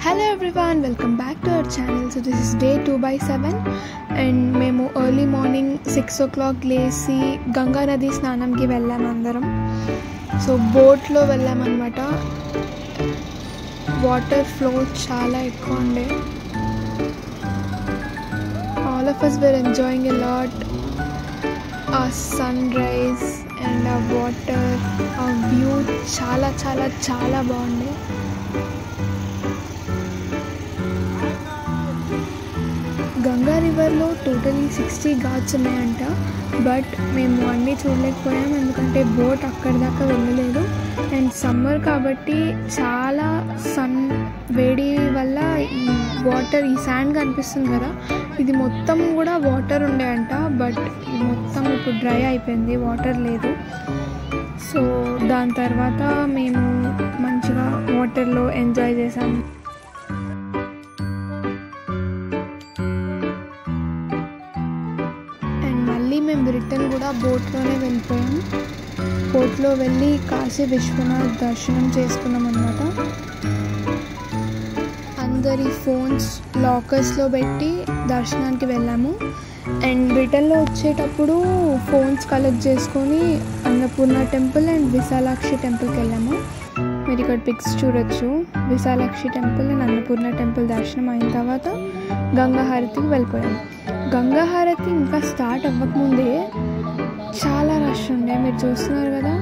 Hello everyone, welcome back to our channel. So this is day 2/7 and మేము early morning 6 o'clock లేసి గంగా నది స్నానంకి వెళ్ళాము అందరం. సో బోట్లో వెళ్ళామన్నమాట. వాటర్ ఫ్లో చాలా ఎక్కువ ఉండే. All of us were enjoying a lot. Our sunrise and our water, our view చాలా చాలా చాలా బాగుంది. గంగా రివర్లో టోటలీ 60 ఘాట్స్ ఉన్నాయంట. బట్ మేము అన్నీ చూడలేకపోయాం ఎందుకంటే బోట్ అక్కడి దాకా వెళ్ళలేదు. అండ్ సమ్మర్ కాబట్టి చాలా సన్ వేడి వల్ల ఈ వాటర్, ఈ శాండ్ కనిపిస్తుంది కదా, ఇది మొత్తం కూడా వాటర్ ఉండే అంట. బట్ ఇది మొత్తం ఇప్పుడు డ్రై అయిపోయింది, వాటర్ లేదు. సో దాని తర్వాత మేము మంచిగా వాటర్లో ఎంజాయ్ చేసాము. మేము రిటర్న్ కూడా బోట్లోనే వెళ్ళిపోయాం. బోట్లో వెళ్ళి కాశీ విశ్వనాథ్ దర్శనం చేసుకున్నాం అన్నమాట. అందరి ఫోన్స్ లాకర్స్లో పెట్టి దర్శనానికి వెళ్ళాము. అండ్ రిటర్న్లో వచ్చేటప్పుడు ఫోన్స్ కలెక్ట్ చేసుకొని అన్నపూర్ణ టెంపుల్ అండ్ విశాలాక్షి టెంపుల్కి వెళ్ళాము. మీరు ఇక్కడ పిక్స్ చూడొచ్చు. Visalakshi temple and Annapurna temple దర్శనం అయిన తర్వాత గంగా హారతికి వెళ్ళిపోయాము. గంగా హారతి ఇంకా స్టార్ట్ అవ్వకముందే చాలా రష్ ఉండే, మీరు చూస్తున్నారు కదా.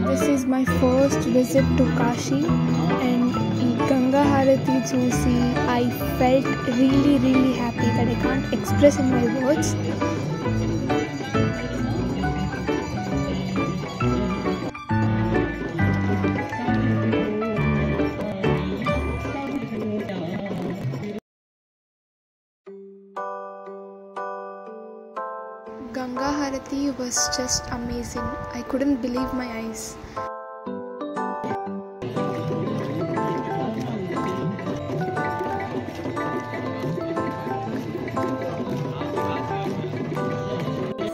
This is my first visit to Kashi and ఈ గంగా హారతి చూసి I felt really really happy that I can't express in my words. Ganga Harati was just amazing. I couldn't believe my eyes.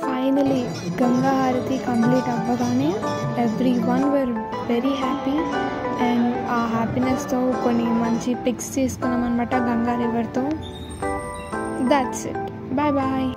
Finally, Ganga Harati complete అవ్వగానే everyone were very happy and ఆ హ్యాపీనెస్తో కొన్ని మంచి pics తీసుకున్నాం అనమాట Ganga రివర్తో. That's it. Bye bye.